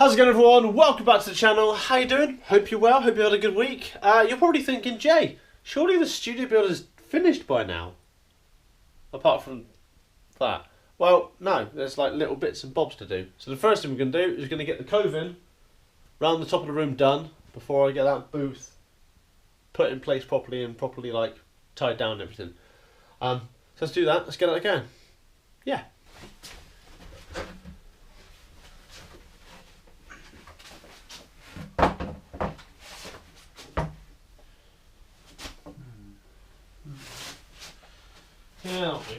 How's it going, everyone? Welcome back to the channel. How you doing? Hope you're well. Hope you had a good week. You're probably thinking, Jay, surely the studio build is finished by now? Apart from that. Well, no. There's like little bits and bobs to do. So the first thing we're going to do is we're going to get the coving round the top of the room done before I get that booth put in place properly and properly like tied down and everything. So let's do that. Let's get it again. Yeah. Yeah, that'll do.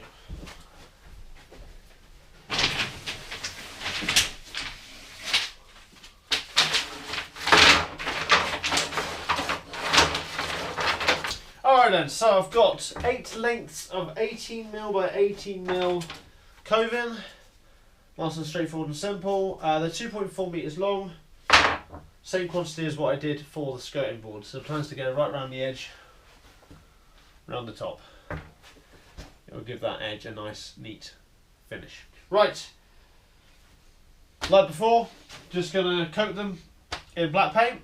Alright then, so I've got 8 lengths of 18mm by 18mm coving. Nice and straightforward and simple. They're 2.4 metres long. Same quantity as what I did for the skirting board. So the plan's to go right around the edge, around the top. It'll give that edge a nice, neat finish. Right, like before, just gonna coat them in black paint,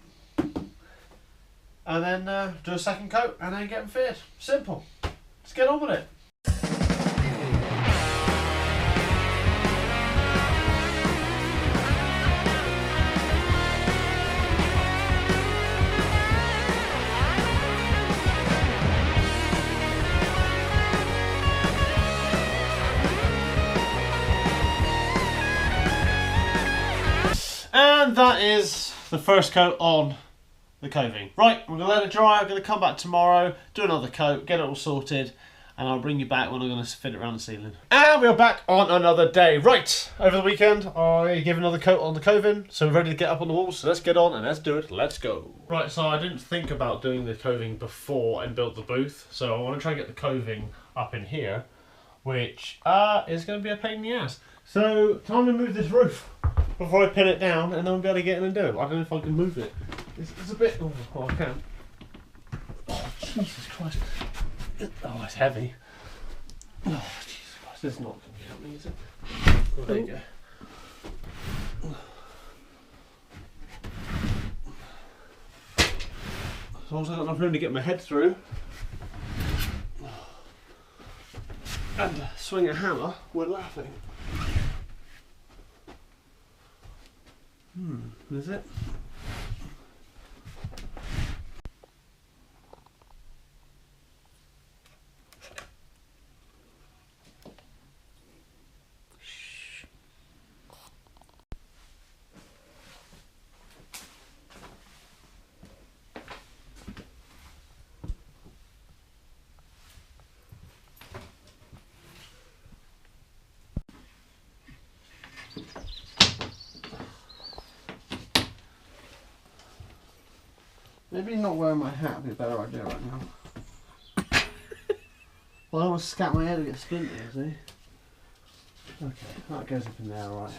and then do a second coat, and then get them fitted. Simple. Let's get on with it. And that is the first coat on the coving. Right, we're going to let it dry. I'm going to come back tomorrow, do another coat, get it all sorted, and I'll bring you back when I'm going to fit it around the ceiling. And we're back on another day. Right, over the weekend I gave another coat on the coving, so we're ready to get up on the walls. So let's get on and let's do it. Let's go. Right, so I didn't think about doing the coving before and build the booth, so I want to try and get the coving up in here, which is going to be a pain in the ass. So, time to move this roof before I pin it down, and then I'll be able to get in and do it. I don't know if I can move it. It's a bit... Oh, I can. Oh, Jesus Christ. Oh, it's heavy. Oh, Jesus Christ. This is not going to be happening, is it? Oh, there you go. So I've also got enough room to get my head through. And swing a hammer, we're laughing. Is it? Maybe not wearing my hat would be a better idea right now. Well, I don't want to scat my head and get splintered, see? Okay, that goes up in there, right.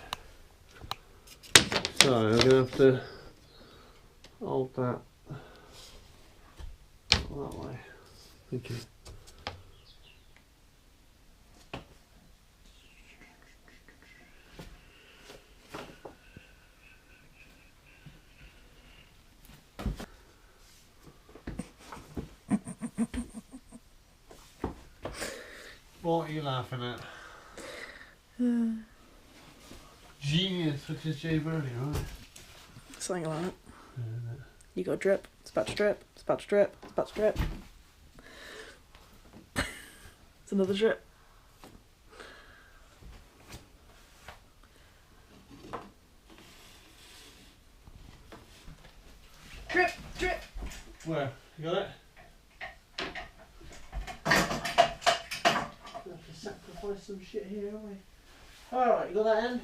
So, I'm going to have to hold that that way. Thank you. What are you laughing at? Genius, which is Jay Birdie, right? Something like that. You got drip, it's about to drip, it's about to drip, it's about to drip. It's another drip. Drip, drip! Where? You got it? Sacrifice some shit here, haven't we? Alright, you got that end?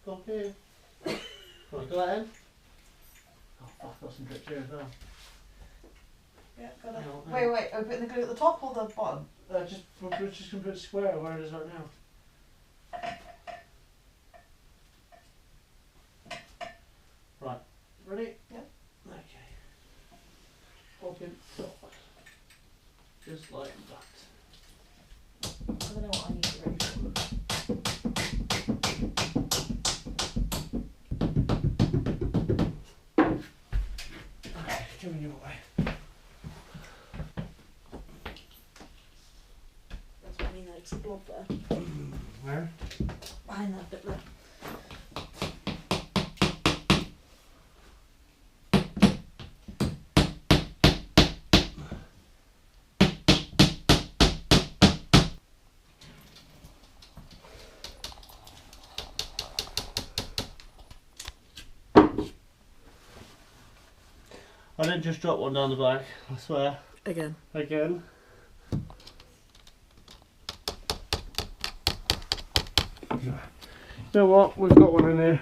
Go up here. Right, got that end? Oh fuck, I've got some drips here as well. Yeah, got it. Wait, are we putting the glue at the top or the bottom? We're just going to put it square where it is right now. Right, ready? Yep. Okay. Open top. Just like that. I don't know what I need to ready for. bits of blob there. Where? Behind that bit there. I didn't just drop one down the back, I swear. Again. Again. You know what? We've got one in here.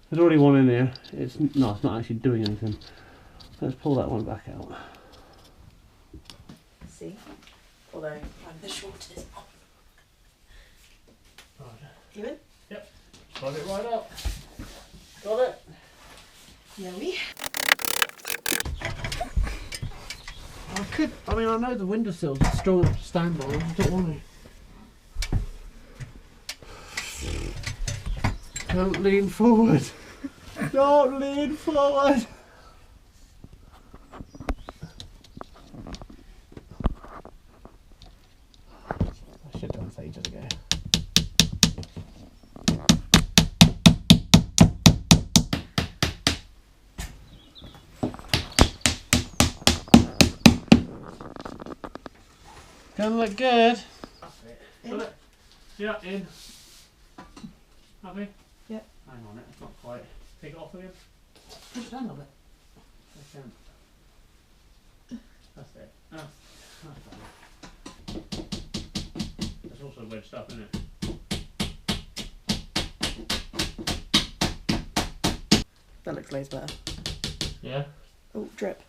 There's already one in here. It's not actually doing anything. Let's pull that one back out. See? Although I'm the shortest one. Right. You in? Yep. Slide it right up. Got it. Yeah, we. I mean, I know the windowsill's strong enough to stand by. I just don't want to. Don't lean forward. Don't lean forward. I should have done this ages ago. Gonna look good. In. Yeah, in. Happy? Yep. Hang on, it's not quite. Take it off again. Push it down a little bit. That's it. That's better. It's also wedged up, isn't it? That looks loads better. Yeah. Oh, drip.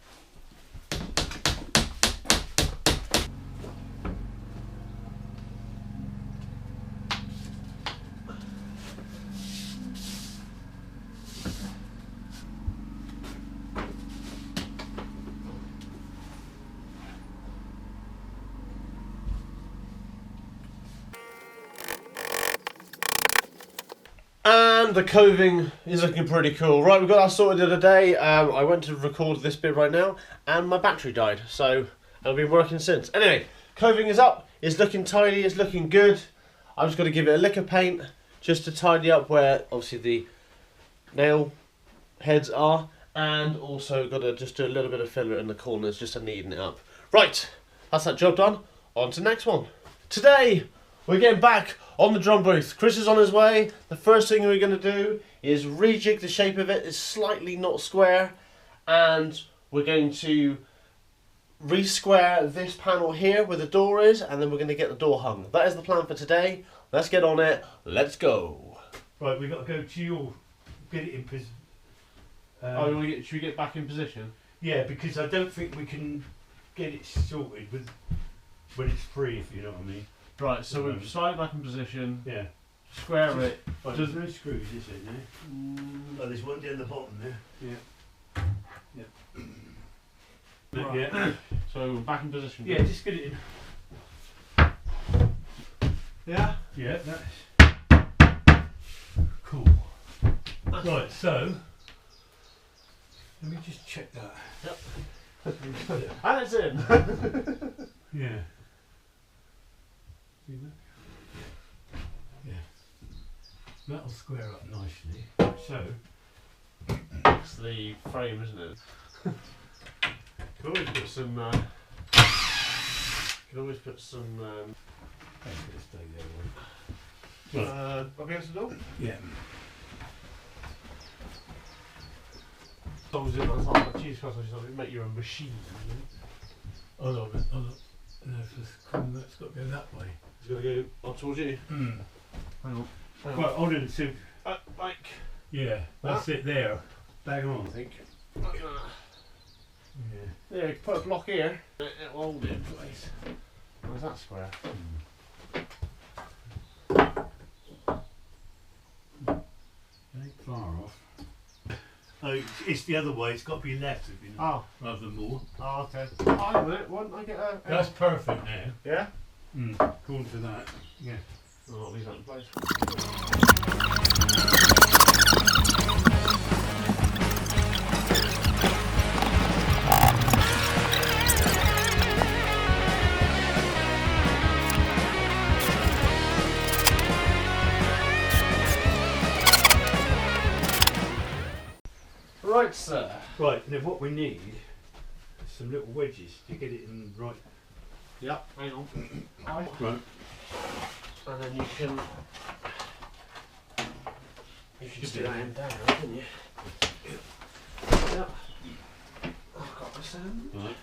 And the coving is looking pretty cool. Right, we've got that sorted the other day. I went to record this bit right now and my battery died, so I've been working since. Anyway, coving is up, it's looking tidy, it's looking good. I'm just going to give it a lick of paint just to tidy up where obviously the nail heads are, and also got to just do a little bit of filler in the corners just to neaten it up. Right, that's that job done. On to the next one. Today we're getting back on the drum booth. Chris is on his way. The first thing we're going to do is rejig the shape of it. It's slightly not square, and we're going to re-square this panel here where the door is, and then we're going to get the door hung. That is the plan for today. Let's get on it. Let's go. Right, we've got to go to your get it in position. Should we get back in position? Yeah, because I don't think we can get it sorted with when it's free, if you know what I mean. Right, so we've slide it back in position, Yeah. square it. Right, there's no screws, is there? No. Oh, there's one down the bottom there. Yeah. Yeah. Right. Yeah. So back in position. Yeah, just get it in. Yeah? Yeah, that's cool. Right, so let me just check that. Yep. And it's in. Yeah. See that? Yeah. That'll square up nicely. So, It's the frame, isn't it? Can always put some. Can always put some. that's gonna stay there. Right. Up against the door. Yeah. Songs in on top. Jesus Christ, I just make you a machine. Hold on a minute. Hold on. No, that's got to go that way. It's going to go on towards you. Mm. Hang on. Hang Right, hold on. So, like. yeah, that's it there. Bang on, I think. Like that. Yeah. Yeah, you can put a block here. It will hold it in place. Where's that square? Ain't far off. Oh, it's the other way. It's got to be left, if you know, rather than more. Oh, okay. Hang on a minute. Why don't I get a... That's perfect now. Yeah? According to that. Yeah. Oh, I'll leave that in place. Right, sir. Right, now what we need is some little wedges to get it in right. Yep, hang on. Right. And then you can stick that end down, can you? Yep. I've got this end. Right.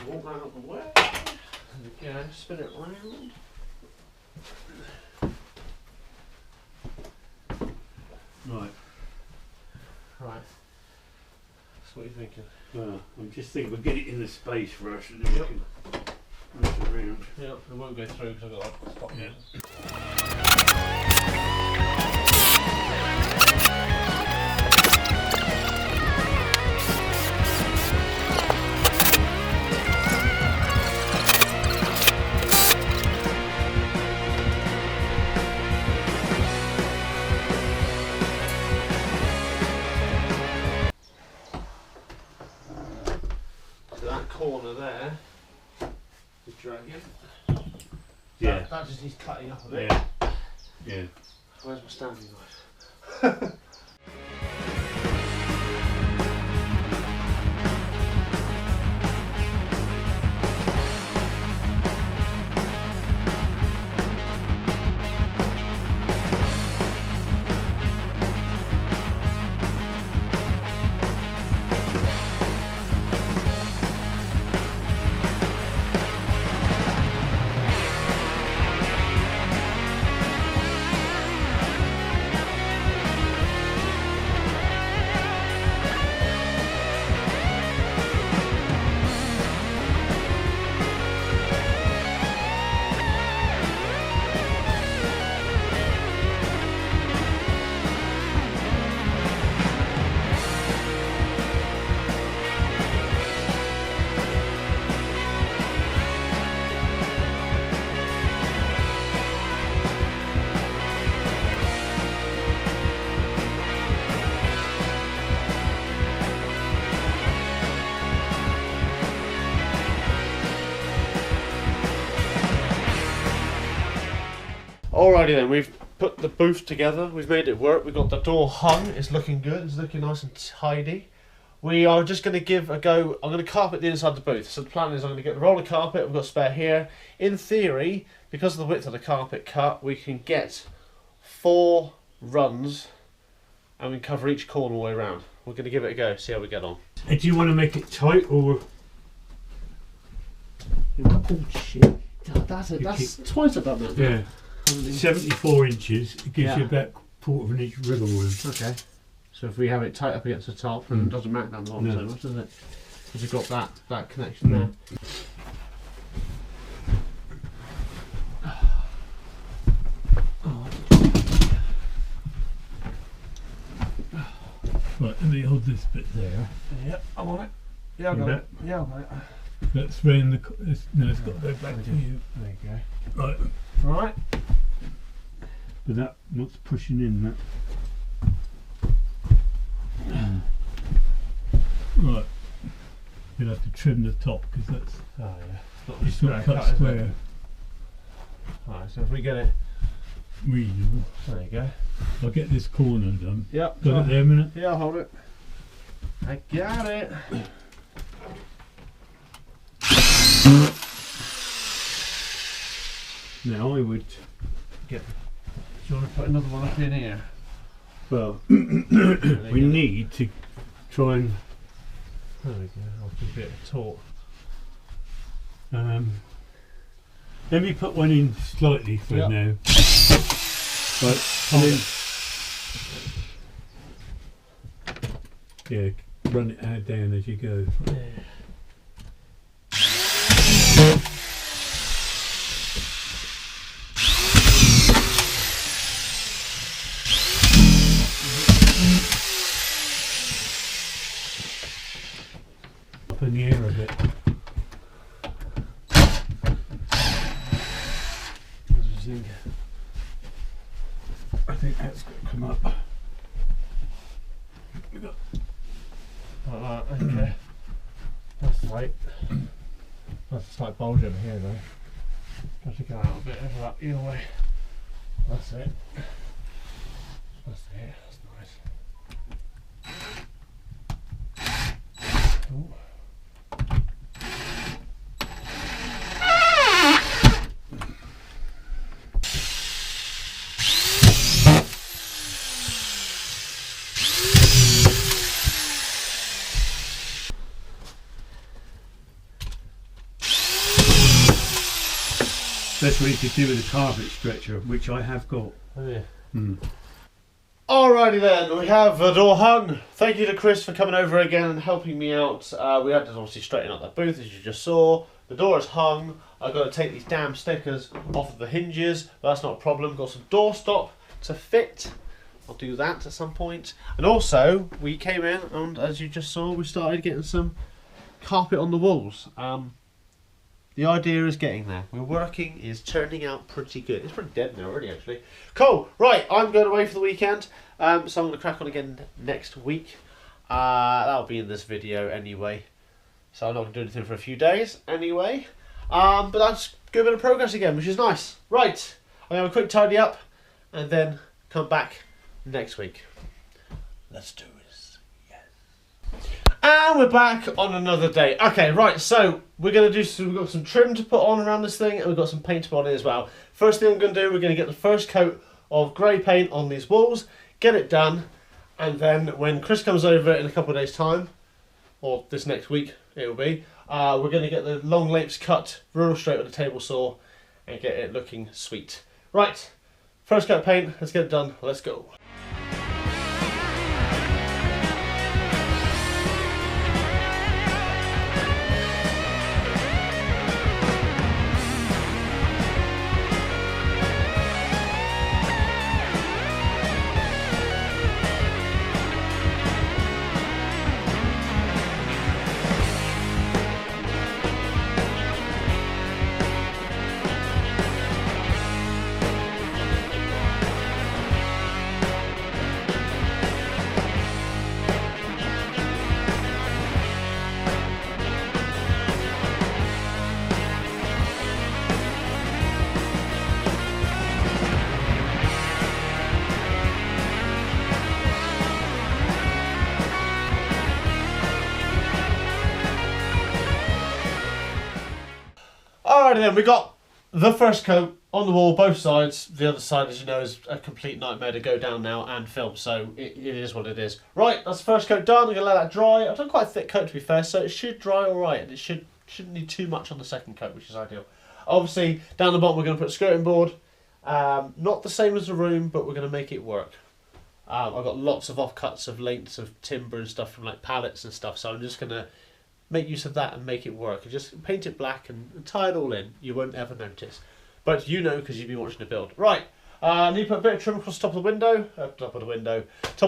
Walk round up the way. There we go, spin it round. Right. Right. That's what you're thinking. I'm just thinking we'll get it in the space first and then we can move it around. Yep, it won't go through because I've got a spot here. Corner there, the dragon. Yeah. That just needs cutting up a bit. Yeah. Yeah. Where's my standing knife? Alrighty then, we've put the booth together, we've made it work, we've got the door hung, it's looking good, it's looking nice and tidy. We are just going to give a go, I'm going to carpet the inside of the booth. So the plan is I'm going to get the roller carpet, we've got spare here. In theory, because of the width of the carpet cut, we can get 4 runs and we can cover each corner all the way around. We're going to give it a go, see how we get on. And do you want to make it tight or? Oh shit, that's twice I've done that. Yeah. 74 inches, it gives you Yeah. about 1/4 of an inch wriggle room. Okay. So if we have it tight up against the top, and it doesn't matter down the bottom so much, does it? Because you've got that connection there. Right, let me hold this bit there. Yep, I'm on it. Yeah, I've got it. Yeah, I've got it. That's round the. No, it's got to go back to you. There you go. Right. Alright. But that, what's pushing in that? Right. You'll have to trim the top because that's. Oh yeah. It's not cut square. Alright, so if we get it Reasonable. there you go. I'll get this corner done. Yep. Got it there a minute? Yeah, I'll hold it. I got it. Now I would. Do you want to put another one up in here? Well, we need to try and. There we go. I'll keep it taut. Let me put one in slightly for Yep. now. Right, and then, yeah, run it out down as you go. Up in the air a bit. I think that's going to come up. Like that, okay. That's tight. That's a slight bulge over here though. Got to go out a bit over that either way. That's it. That's it, that's nice. Oh. That's what you could do with a carpet stretcher, which I have got. Oh yeah. Mm. Alrighty then, we have the door hung. Thank you to Chris for coming over again and helping me out. We had to obviously straighten out that booth, as you just saw. The door is hung. I've got to take these damn stickers off of the hinges, but that's not a problem. Got some door stop to fit. I'll do that at some point. And also, we came in and, as you just saw, we started getting some carpet on the walls. The idea is getting there. We're working, is turning out pretty good. It's pretty dead now already, actually. Cool. Right, I'm going away for the weekend, so I'm going to crack on again next week. That'll be in this video anyway, so I'm not going to do anything for a few days anyway. But that's a good bit of progress again, which is nice. Right, I'm going to have a quick tidy up and then come back next week. Let's do this. Yes. And we're back on another day. Okay, right, so we're going to do some, we've got some trim to put on around this thing, and we've got some paint to put on it as well. First thing I'm going to do, we're going to get the first coat of grey paint on these walls, get it done, and then when Chris comes over in a couple of days' time, or this next week it will be, we're going to get the long lapes cut real straight with a table saw and get it looking sweet. Right, first coat of paint, let's get it done, let's go. Alrighty then, we got the first coat on the wall, both sides. The other side, as you know, is a complete nightmare to go down now and film, so it is what it is. Right, that's the first coat done. I'm going to let that dry. I've done quite a thick coat, to be fair, so it should dry alright, and it shouldn't need too much on the second coat, which is ideal. Obviously, down the bottom we're going to put a skirting board. Not the same as the room, but we're going to make it work. I've got lots of offcuts of lengths of timber and stuff from like pallets and stuff, so I'm just going to make use of that and make it work. And just paint it black and tie it all in. You won't ever notice. But you know, because you've been watching the build. Right, I need to put a bit of trim across the top of the window, top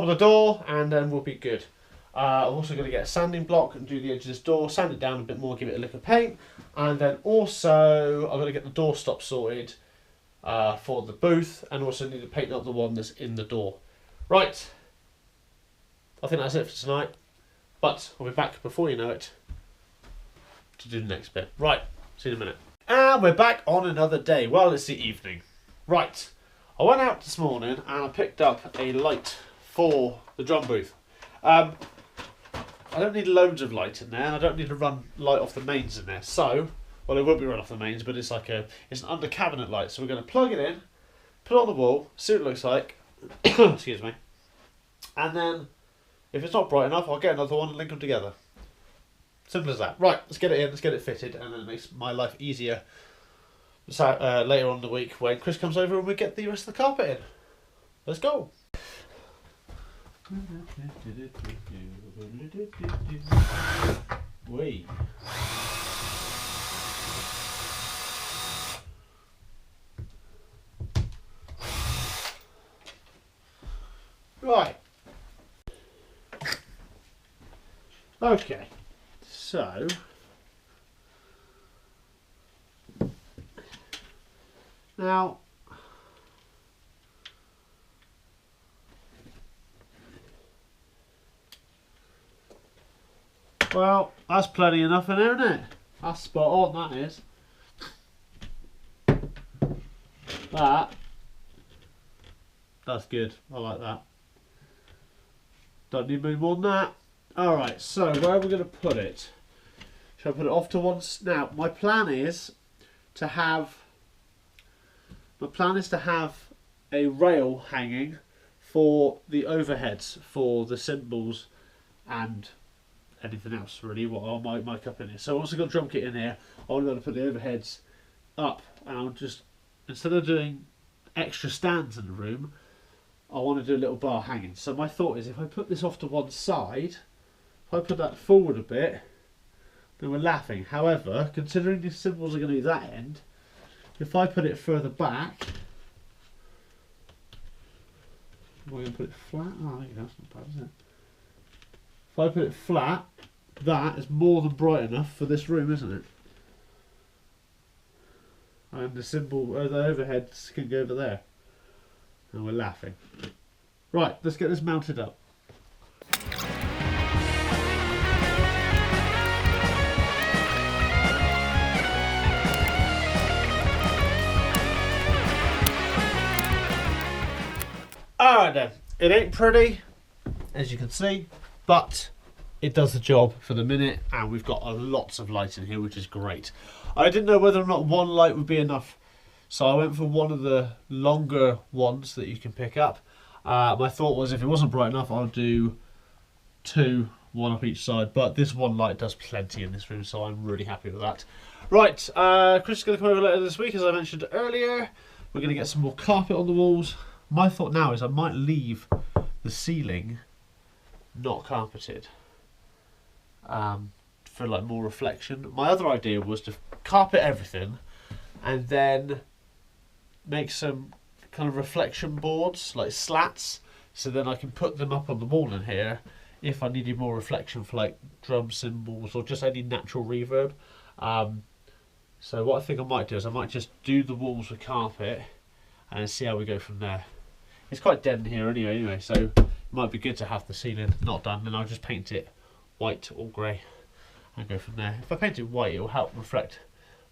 of the door, and then we'll be good. I'm also going to get a sanding block and do the edge of this door, sand it down a bit more, give it a lick of paint. And then also, I'm going to get the door stop sorted for the booth, and also need to paint up the one that's in the door. Right, I think that's it for tonight. But I'll be back before you know it to do the next bit. Right, see you in a minute. And we're back on another day. Well, it's the evening. Right, I went out this morning and I picked up a light for the drum booth. I don't need loads of light in there, and I don't need to run light off the mains in there. So, well, it will be run off the mains, but it's like it's an under cabinet light. So we're going to plug it in, put it on the wall, see what it looks like. Excuse me. And then, if it's not bright enough, I'll get another one and link them together. Simple as that. Right, let's get it in, let's get it fitted, and then it makes my life easier so, later on in the week when Chris comes over and we get the rest of the carpet in. Let's go. Wee. Right. Okay. So, now, well, that's plenty enough in there, isn't it? That's spot on, that is. That's good. I like that. Don't need any more than that. Alright, so where are we going to put it? Shall I put it off to one? Now, my plan is to have a rail hanging for the overheads for the cymbals and anything else really what I might mic up in here. So once I've got a drum kit in here, I'm going to put the overheads up, and I'll just, instead of doing extra stands in the room, I want to do a little bar hanging. So my thought is, if I put this off to one side, if I put that forward a bit, then we're laughing. However, considering the cymbals are going to be that end, if I put it further back, am I going to put it flat? Oh, there you go, that's not bad, is it? If I put it flat, that is more than bright enough for this room, isn't it? And the cymbal, the overheads can go over there. And we're laughing. Right, let's get this mounted up. Alright then, it ain't pretty, as you can see, but it does the job for the minute, and we've got lots of light in here, which is great. I didn't know whether or not one light would be enough, so I went for one of the longer ones that you can pick up. My thought was, if it wasn't bright enough, I'll do two, one up each side, but this one light does plenty in this room, so I'm really happy with that. Right, Chris is going to come over later this week, as I mentioned earlier. We're going to get some more carpet on the walls. My thought now is I might leave the ceiling not carpeted for like more reflection. My other idea was to carpet everything and then make some kind of reflection boards, like slats, so then I can put them up on the wall in here if I needed more reflection for like drum cymbals or just any natural reverb. So what I think I might do is I might just do the walls with carpet and see how we go from there. It's quite dead in here anyway, so it might be good to have the ceiling not done, and I'll just paint it white or grey and go from there. If I paint it white, it will help reflect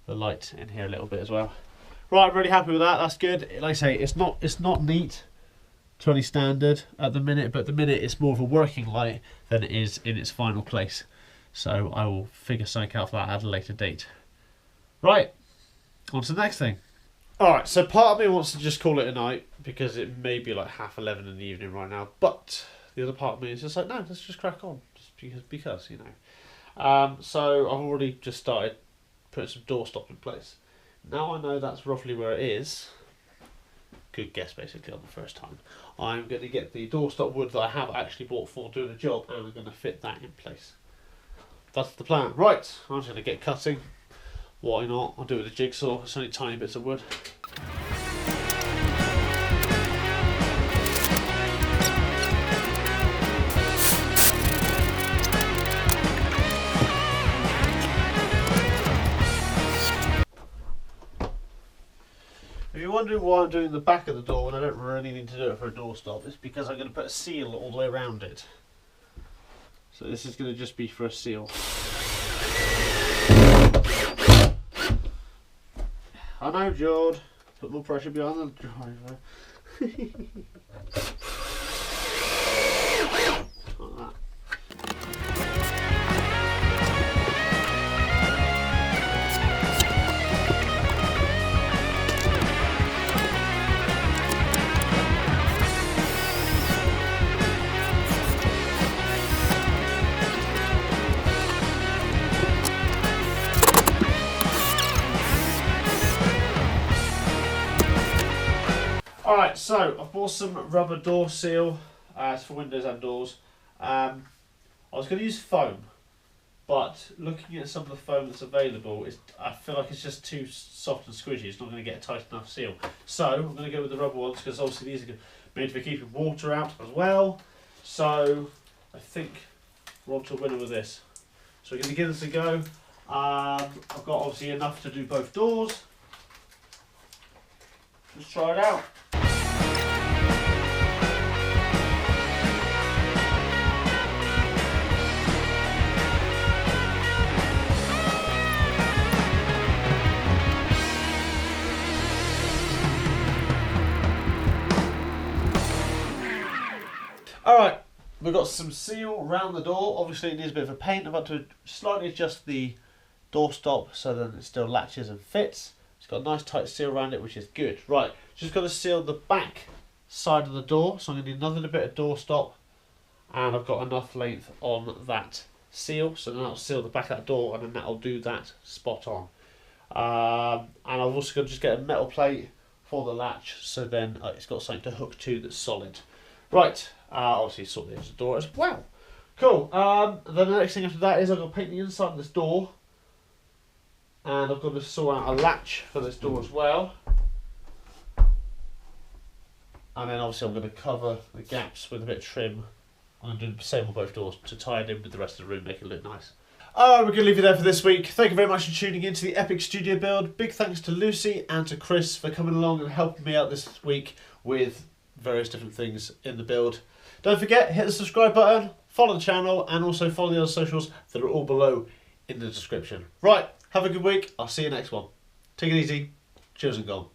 the light in here a little bit as well. Right, I'm really happy with that. That's good. Like I say, it's not neat to any standard at the minute, but at the minute it's more of a working light than it is in its final place. So I will figure something out for that at a later date. Right, on to the next thing. Alright, so part of me wants to just call it a night because it may be like 11:30 in the evening right now, but the other part of me is just like, no, let's just crack on, just because you know. So I've already just started putting some doorstop in place. Now I know that's roughly where it is. Good guess basically on the first time. I'm going to get the doorstop wood that I have actually bought for doing the job, and I'm going to fit that in place. That's the plan. Right, I'm just going to get cutting. Why not? I'll do it with a jigsaw. It's only tiny bits of wood. If you're wondering why I'm doing the back of the door when I don't really need to do it for a doorstop, it's because I'm going to put a seal all the way around it. So this is going to just be for a seal. I know, George. Put more pressure behind the driver. Like that. Alright, so I've bought some rubber door seal for windows and doors. I was going to use foam, but looking at some of the foam that's available, I feel like it's just too soft and squishy. It's not going to get a tight enough seal. So I'm going to go with the rubber ones because obviously these are made for keeping water out as well. So I think we're on to a winner with this. So we're going to give this a go. I've got obviously enough to do both doors. Let's try it out. Alright, we've got some seal around the door. Obviously it needs a bit of a paint. I've had to slightly adjust the doorstop so that it still latches and fits. It's got a nice tight seal around it, which is good. Right, just got to seal the back side of the door, so I'm going to need another little bit of doorstop, and I've got enough length on that seal, so then that'll seal the back of that door, and then that'll do that spot on. And I've also got to just get a metal plate for the latch, so then it's got something to hook to that's solid. Right, obviously sort the edge of the door as well. Cool. Then the next thing after that is I've got to paint the inside of this door, and I've got to sort out a latch for this door as well. And then obviously I'm going to cover the gaps with a bit of trim. I'm going to do the same on both doors to tie it in with the rest of the room, make it look nice. Alright, we're going to leave you there for this week. Thank you very much for tuning in to the Epic Studio build. Big thanks to Lucy and to Chris for coming along and helping me out this week with various different things in the build. Don't forget, hit the subscribe button, follow the channel, and also follow the other socials that are all below in the description. Right, have a good week. I'll see you next one. Take it easy. Cheers and gone.